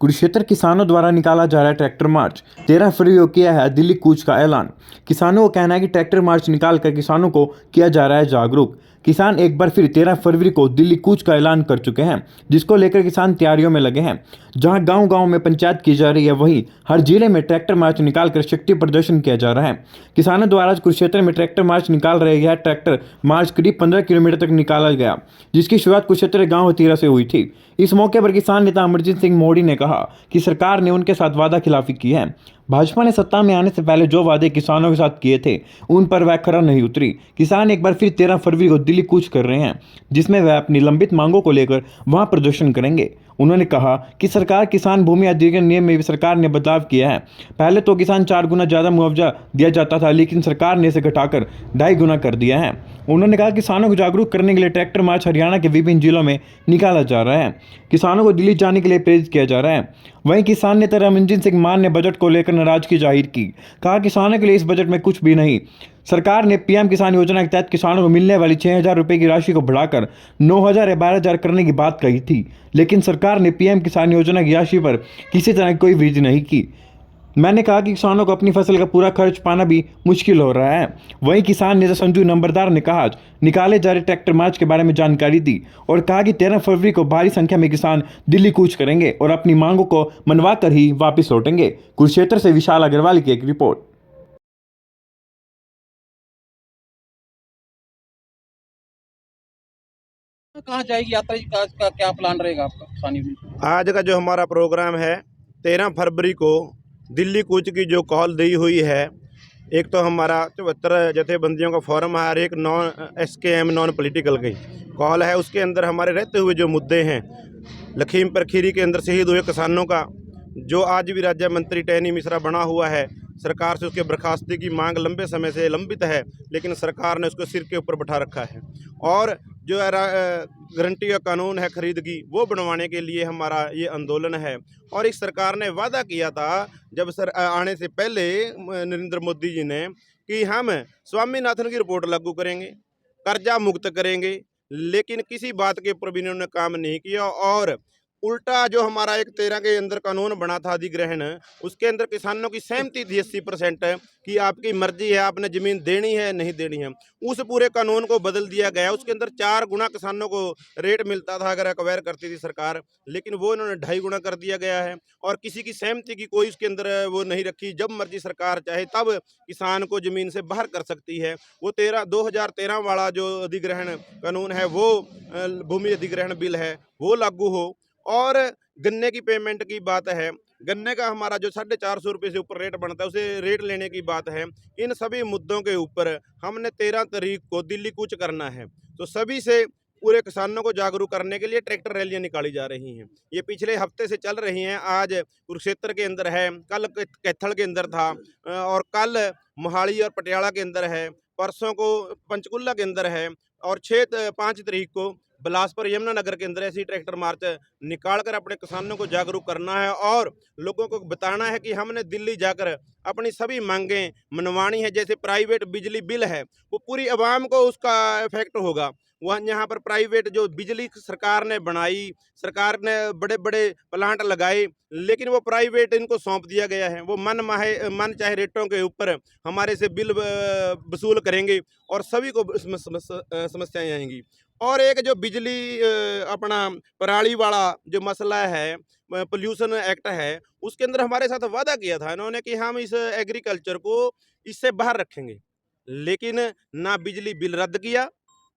कुरुक्षेत्र किसानों द्वारा निकाला जा रहा है ट्रैक्टर मार्च। 13 फरवरी को किया है दिल्ली कूच का ऐलान। किसानों को कहना है कि ट्रैक्टर मार्च निकालकर किसानों को किया जा रहा है जागरूक। किसान एक बार फिर 13 फरवरी को दिल्ली कूच का ऐलान कर चुके हैं, जिसको लेकर किसान तैयारियों में लगे हैं। जहां गांव-गांव में पंचायत की जा रही है, वहीं हर जिले में ट्रैक्टर मार्च निकालकर शक्ति प्रदर्शन किया जा रहा है। किसानों द्वारा आज कुरुक्षेत्र में ट्रैक्टर मार्च निकाल रहे यह ट्रैक्टर मार्च करीब 15 किलोमीटर तक निकाला गया, जिसकी शुरुआत कुरुक्षेत्र गांव तीरा से हुई थी। इस मौके पर किसान नेता अमरजीत सिंह मोदी ने कहा कि सरकार ने उनके साथ वादा खिलाफी की है। भाजपा ने सत्ता में आने से पहले जो वादे किसानों के साथ किए थे, उन पर वह खरा नहीं उतरी। किसान एक बार फिर 13 फरवरी को दिल्ली कूच कर रहे हैं, जिसमें वह अपनी लंबित मांगों को लेकर वहां प्रदर्शन करेंगे। उन्होंने कहा कि सरकार किसान भूमि अधिग्रहण नियम में भी सरकार ने बदलाव किया है। पहले तो किसान 4 गुना ज्यादा मुआवजा दिया जाता था, लेकिन सरकार ने इसे घटाकर 2.5 गुना कर दिया है। उन्होंने कहा किसानों को जागरूक करने के लिए ट्रैक्टर मार्च हरियाणा के विभिन्न जिलों में निकाला जा रहा है। किसानों को दिल्ली जाने के लिए प्रेरित किया जा रहा है। वहीं किसान नेता अमरजीत सिंह मान ने बजट को लेकर नाराजगी जाहिर की। कहा किसानों के लिए इस बजट में कुछ भी नहीं। सरकार ने पीएम किसान योजना के तहत किसानों को मिलने वाली 6,000 रुपये की राशि को बढ़ाकर 9,000 या 12,000 करने की बात कही थी, लेकिन सरकार ने पीएम किसान योजना की राशि पर किसी तरह की कोई वृद्धि नहीं की। मैंने कहा कि किसानों को अपनी फसल का पूरा खर्च पाना भी मुश्किल हो रहा है। वहीं किसान नेता संजू नंबरदार ने कहा निकाले जा रहे ट्रैक्टर मार्च के बारे में जानकारी दी और कहा कि 13 फरवरी को भारी संख्या में किसान दिल्ली कूच करेंगे और अपनी मांगों को मनवा कर ही वापस लौटेंगे। कुरुक्षेत्र से विशाल अग्रवाल की एक रिपोर्ट। कहाँ जाएगी यात्रा जी? का क्या प्लान रहेगा आपका किसानी में? आज का जो हमारा प्रोग्राम है 13 फरवरी को दिल्ली कूच की जो कॉल दी हुई है, एक तो हमारा 74 जथेबंदियों का फोरम है और एक नॉन SKM नॉन पॉलिटिकल की कॉल है। उसके अंदर हमारे रहते हुए जो मुद्दे हैं, लखीमपुर खीरी के अंदर शहीद हुए किसानों का जो आज भी राज्य मंत्री टहनी मिश्रा बना हुआ है, सरकार से उसके बर्खास्ती की मांग लंबे समय से लंबित है, लेकिन सरकार ने उसको सिर के ऊपर बैठा रखा है। और जो गारंटी का कानून है खरीद की, वो बनवाने के लिए हमारा ये आंदोलन है। और इस सरकार ने वादा किया था जब आने से पहले नरेंद्र मोदी जी ने कि हम स्वामीनाथन की रिपोर्ट लागू करेंगे, कर्जा मुक्त करेंगे, लेकिन किसी बात के ऊपर भी इन्होंने काम नहीं किया। और उल्टा जो हमारा एक 13 के अंदर कानून बना था अधिग्रहण, उसके अंदर किसानों की सहमति थी 80% कि आपकी मर्जी है, आपने ज़मीन देनी है नहीं देनी है। उस पूरे कानून को बदल दिया गया। उसके अंदर 4 गुना किसानों को रेट मिलता था अगर एक्वायर करती थी सरकार, लेकिन वो इन्होंने 2.5 गुना कर दिया गया है। और किसी की सहमति की कोई उसके अंदर वो नहीं रखी। जब मर्जी सरकार चाहे तब किसान को ज़मीन से बाहर कर सकती है। वो 2013 वाला जो अधिग्रहण कानून है, वो भूमि अधिग्रहण बिल है, वो लागू हो। और गन्ने की पेमेंट की बात है, गन्ने का हमारा जो 450 रुपये से ऊपर रेट बनता है, उसे रेट लेने की बात है। इन सभी मुद्दों के ऊपर हमने 13 तारीख को दिल्ली कूच करना है। तो सभी से पूरे किसानों को जागरूक करने के लिए ट्रैक्टर रैलियां निकाली जा रही हैं। ये पिछले हफ्ते से चल रही हैं। आज कुरुक्षेत्र के अंदर है, कल कैथल के अंदर था, और कल मोहाली और पटियाला के अंदर है, परसों को पंचकुला के अंदर है, और 5 तारीख को बिलासपुर यमुनानगर के अंदर ऐसी ट्रैक्टर मार्च निकाल कर अपने किसानों को जागरूक करना है और लोगों को बताना है कि हमने दिल्ली जाकर अपनी सभी मांगें मनवानी है। जैसे प्राइवेट बिजली बिल है, वो पूरी आवाम को उसका इफेक्ट होगा। वह यहाँ पर प्राइवेट जो बिजली सरकार ने बनाई, सरकार ने बड़े बड़े प्लांट लगाए, लेकिन वो प्राइवेट इनको सौंप दिया गया है। वो मन चाहे रेटों के ऊपर हमारे से बिल वसूल करेंगे और सभी को समस्याएं आएंगी। और एक जो बिजली अपना पराली वाला जो मसला है, पोल्यूशन एक्ट है, उसके अंदर हमारे साथ वादा किया था इन्होंने कि हम इस एग्रीकल्चर को इससे बाहर रखेंगे, लेकिन ना बिजली बिल रद्द किया,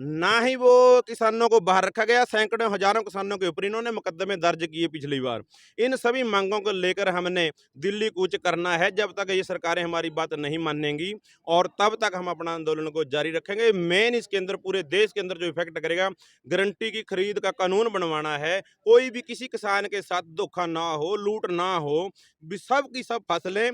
ना ही वो किसानों को बाहर रखा गया। सैकड़ों हजारों किसानों के ऊपर इन्होंने मुकदमे दर्ज किए पिछली बार। इन सभी मांगों को लेकर हमने दिल्ली कूच करना है। जब तक ये सरकारें हमारी बात नहीं मानेंगी और तब तक हम अपना आंदोलन को जारी रखेंगे। मेन इसके अंदर पूरे देश के अंदर जो इफेक्ट करेगा, गारंटी की खरीद का कानून बनवाना है। कोई भी किसी किसान के साथ धोखा ना हो, लूट ना हो, सब की सब फसलें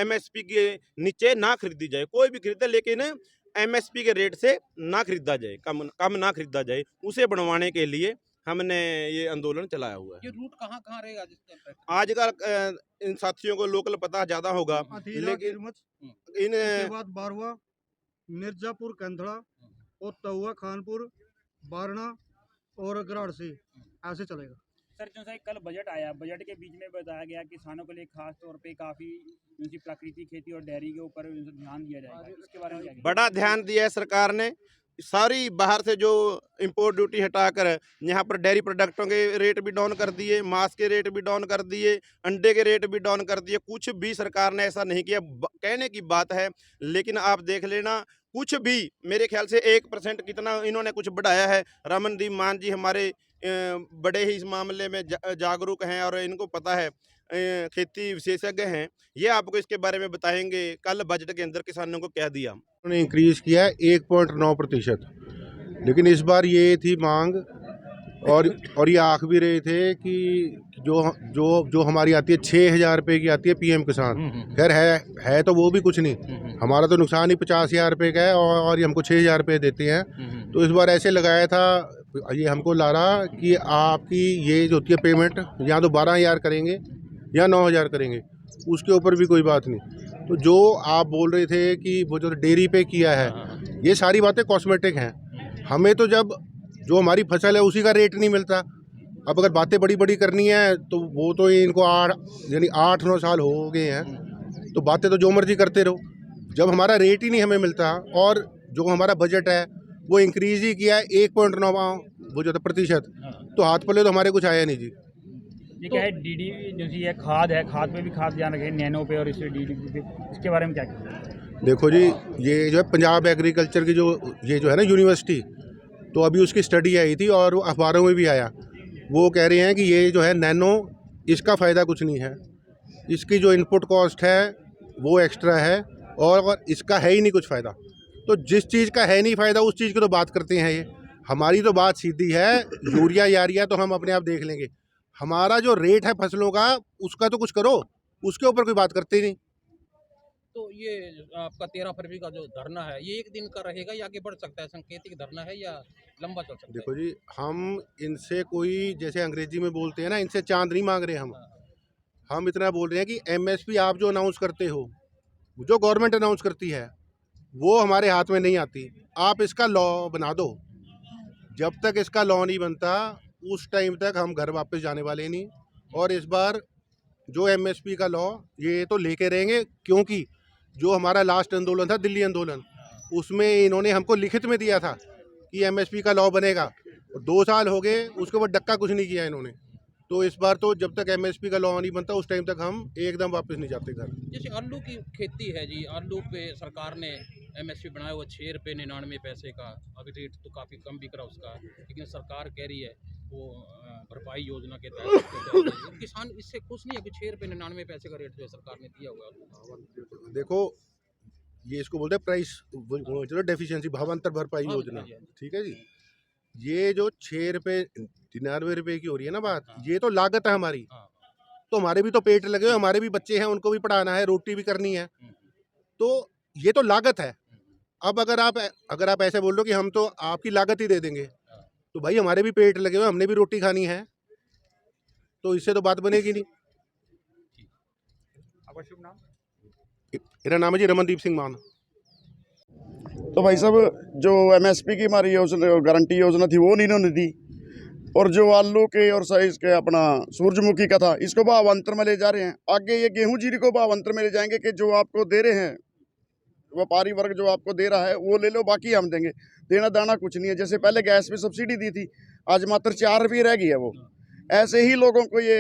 MSP के नीचे ना खरीदी जाए। कोई भी खरीदे, लेकिन MSP के रेट से ना खरीदा जाए, कम ना खरीदा जाए। उसे बनवाने के लिए हमने ये आंदोलन चलाया हुआ है। ये रूट कहाँ कहाँ रहेगा आजकल इन साथियों को लोकल पता ज्यादा होगा, लेकिन इन उसके बाद बारवा, मिर्जापुर, कंधड़ा और तहुआ, खानपुर, बारना और गराड़ से ऐसे चलेगा। सर जो है कल बजट आया, बजट के बीच में बताया गया किसानों के लिए खास तौर पे काफ़ी उनकी प्राकृतिक खेती और डेयरी के ऊपर ध्यान दिया जाएगा, इसके बारे में क्या कहेंगे? बड़ा ध्यान दिया है सरकार ने। सारी बाहर से जो इंपोर्ट ड्यूटी हटाकर यहाँ पर डेयरी प्रोडक्टों के रेट भी डाउन कर दिए, मांस के रेट भी डाउन कर दिए, अंडे के रेट भी डाउन कर दिए। कुछ भी सरकार ने ऐसा नहीं किया। कहने की बात है, लेकिन आप देख लेना, कुछ भी मेरे ख्याल से 1% कितना इन्होंने कुछ बढ़ाया है। रमनदीप मान जी हमारे बड़े ही इस मामले में जागरूक हैं और इनको पता है, खेती विशेषज्ञ हैं। ये आपको इसके बारे में बताएंगे कल बजट के अंदर किसानों को क्या दिया। उन्होंने इंक्रीज किया है 1.9%, लेकिन इस बार ये थी मांग और ये आख भी रहे थे कि जो जो जो हमारी आती है 6,000 रुपये की आती है पीएम किसान। खैर है तो वो भी कुछ नहीं, हमारा तो नुकसान ही 50,000 रुपये का है और ये हमको 6,000 रुपये देते हैं। तो इस बार ऐसे लगाया था, ये हमको ला रहा कि आपकी ये जो होती है पेमेंट या तो 12,000 करेंगे या 9,000 करेंगे, उसके ऊपर भी कोई बात नहीं। तो जो आप बोल रहे थे कि वो जो डेयरी पे किया है, ये सारी बातें कॉस्मेटिक हैं। हमें तो जब जो हमारी फसल है उसी का रेट नहीं मिलता। अब अगर बातें बड़ी बड़ी करनी है तो वो तो इनको 8-9 साल हो गए हैं, तो बातें तो जो मर्जी करते रहो। जब हमारा रेट ही नहीं हमें मिलता और जो हमारा बजट है वो इंक्रीज ही किया है 1.9 वो जो प्रतिशत, तो हाथ पल्ले तो हमारे कुछ आया नहीं जी। ये क्या है डीडी जो है खाद है, खाद पे भी खाद ध्यान रखें, नैनो पे और इस डीडी पे, इसके बारे में क्या कहेंगे? देखो जी, ये जो है पंजाब एग्रीकल्चर की ये जो है ना यूनिवर्सिटी, तो अभी उसकी स्टडी आई थी और अखबारों में भी आया। वो कह रहे हैं कि ये जो है नैनो, इसका फ़ायदा कुछ नहीं है, इसकी जो इनपुट कॉस्ट है वो एक्स्ट्रा है और इसका है ही नहीं कुछ फ़ायदा। तो जिस चीज़ का है नहीं फ़ायदा उस चीज़ की तो बात करते हैं ये। हमारी तो बात सीधी है, यूरिया यारिया तो हम अपने आप देख लेंगे, हमारा जो रेट है फसलों का उसका तो कुछ करो, उसके ऊपर कोई बात करते ही नहीं। तो ये आपका 13 फरवरी का जो धरना है, ये एक दिन का रहेगा या आगे बढ़ सकता है? सांकेतिक धरना है या लंबा चल सकता है? देखो जी, हम इनसे कोई, जैसे अंग्रेजी में बोलते हैं ना, इनसे चांद नहीं मांग रहे हम इतना बोल रहे हैं कि एमएसपी आप जो अनाउंस करते हो, जो गवर्नमेंट अनाउंस करती है, वो हमारे हाथ में नहीं आती। आप इसका लॉ बना दो। जब तक इसका लॉ नहीं बनता उस टाइम तक हम घर वापस जाने वाले नहीं। और इस बार जो एमएसपी का लॉ ये तो लेके रहेंगे, क्योंकि जो हमारा लास्ट आंदोलन था, दिल्ली आंदोलन, उसमें इन्होंने हमको लिखित में दिया था कि एमएसपी का लॉ बनेगा, और 2 साल हो गए उसके बाद डक्का कुछ नहीं किया इन्होंने। तो इस बार तो जब तक एमएसपी का लॉ नहीं बनता उस टाइम तक हम एकदम वापस नहीं जाते घर। जैसे आलू की खेती है जी, आलू पे सरकार ने एमएसपी बनाया हुआ 6 रुपये 99 पैसे का। अभी रेट तो काफ़ी कम बिक रहा उसका, लेकिन सरकार कह रही है वो भरपाई योजना के तहत किसान इससे खुश नहीं है कि 6 रुपये 99 पैसे का रेट जो है सरकार ने दिया हुआ है। देखो, ये इसको बोलते हैं प्राइस चलो डेफिशिएंसी, भावांतर भरपाई योजना, ठीक है जी। ये जो 6 रुपये 99 रुपये की हो रही है ना बात, ये तो लागत है हमारी। तो हमारे भी तो पेट लगे हुए, हमारे भी बच्चे हैं, उनको भी पढ़ाना है, रोटी भी करनी है, तो ये तो लागत है। अब अगर आप ऐसे बोल रहे हो कि हम तो आपकी लागत ही दे देंगे, तो भाई हमारे भी पेट लगे हुए, हमने भी रोटी खानी है, तो इससे तो बात बनेगी नहीं। आपका शुभ नाम? मेरा नाम है जी रमनदीप सिंह मान। तो भाई साहब, जो एमएसपी की हमारी योजना, गारंटी योजना थी, वो नहीं इन्होंने दी। और जो आलू के और साइज के अपना सूरजमुखी का था, इसको भावांतर में ले जा रहे हैं। आगे ये गेहूं जीरी को भावांतर में ले जाएंगे कि जो आपको दे रहे हैं, व्यापारी वर्ग जो आपको दे रहा है वो ले लो, बाकी हम देंगे। देना दाना कुछ नहीं है। जैसे पहले गैस पे सब्सिडी दी थी, आज मात्र 4 रुपये रह गई है वो। ऐसे ही लोगों को ये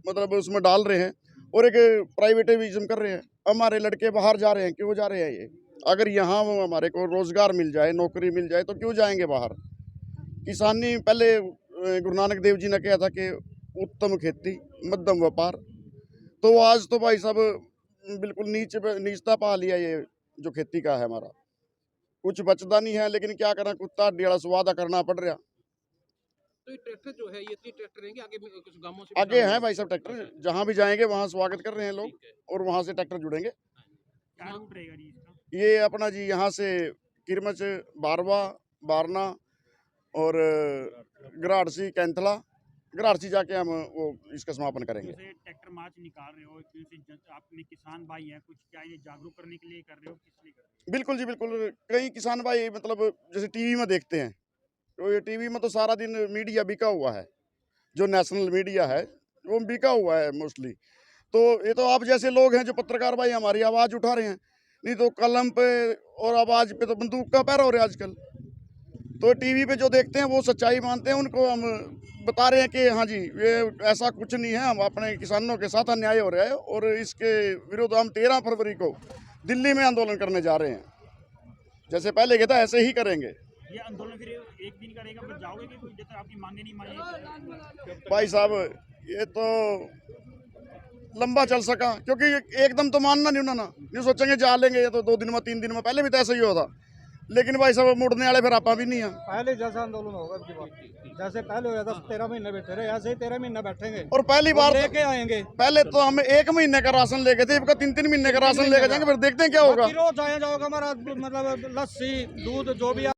मतलब उसमें डाल रहे हैं और एक प्राइवेटाइजेशन कर रहे हैं। हमारे लड़के बाहर जा रहे हैं, क्यों जा रहे हैं? ये अगर यहाँ हमारे को रोजगार मिल जाए, नौकरी मिल जाए, तो क्यों जाएंगे बाहर? किसानी पहले गुरु नानक देव जी ने कहा था कि उत्तम खेती मध्यम व्यापार, तो आज तो भाई साहब बिल्कुल नीचता पा लिया ये जो खेती का है हमारा। कुछ बचता नहीं है, लेकिन क्या करना, कुत्ता डेढ़ा स्वादा करना पड़ रहा। तो ये ट्रैक्टर जो है, ये 3 ट्रैक्टर रहेंगे आगे कुछ गांवों से आगे हैं भाई साहब ट्रैक्टर, जहाँ भी जाएंगे वहाँ स्वागत कर रहे हैं लोग, और वहाँ से ट्रैक्टर जुड़ेंगे। क्या रूट रहेगा जी इसका? ये अपना जी यहाँ से किरमच, बारवा, बारना और गराड़सी, कैंथला, गराड़सी जाके हम वो इसका समापन करेंगे। जैसे ट्रैक्टर मार्च निकाल रहे हो, आपने किसान भाई हैं, कुछ क्या ये जागरूक करने के लिए कर रहे हो, किस लिए कर रहे हो? बिल्कुल जी बिल्कुल। कई किसान भाई मतलब जैसे टीवी में देखते हैं, तो ये टीवी में तो सारा दिन मीडिया बिका हुआ है, जो नेशनल मीडिया है वो बिका हुआ है मोस्टली। तो ये तो आप जैसे लोग हैं जो पत्रकार भाई हमारी आवाज़ उठा रहे हैं, नहीं तो कलम पे और आवाज़ पे तो बंदूक का पैर हो रहा है आजकल। तो टीवी पे जो देखते हैं वो सच्चाई मानते हैं, उनको हम बता रहे हैं कि हाँ जी ये ऐसा कुछ नहीं है, हम अपने किसानों के साथ अन्याय हो रहा है और इसके विरुद्ध हम 13 फरवरी को दिल्ली में आंदोलन करने जा रहे हैं। जैसे पहले कहता ऐसे ही करेंगे। ये आंदोलन फिर एक दिन करेगा, फिर जाओगे कि जब तक आपकी मांगे नहीं मानी? भाई साहब ये तो लंबा चल सका, क्योंकि एकदम तो मानना नहीं उन्होंने, नहीं सोचेंगे जा लेंगे ये तो 2 दिन में 3 दिन में, पहले भी तो ऐसा ही हुआ था। लेकिन भाई साहब मुड़ने वाले फिर आपा भी नहीं है। पहले जैसा आंदोलन होगा अब की बात, जैसे पहले हुआ था 13 महीने बैठे रहे, ऐसे ही 13 महीने बैठेंगे और पहली बार लेके आएंगे। पहले तो हम 1 महीने का राशन लेके थे, इनका 3-3 महीने का राशन लेके जाएंगे, फिर देखते हैं क्या होगा। रोज आया जाओगा हमारा मतलब लस्सी दूध जो भी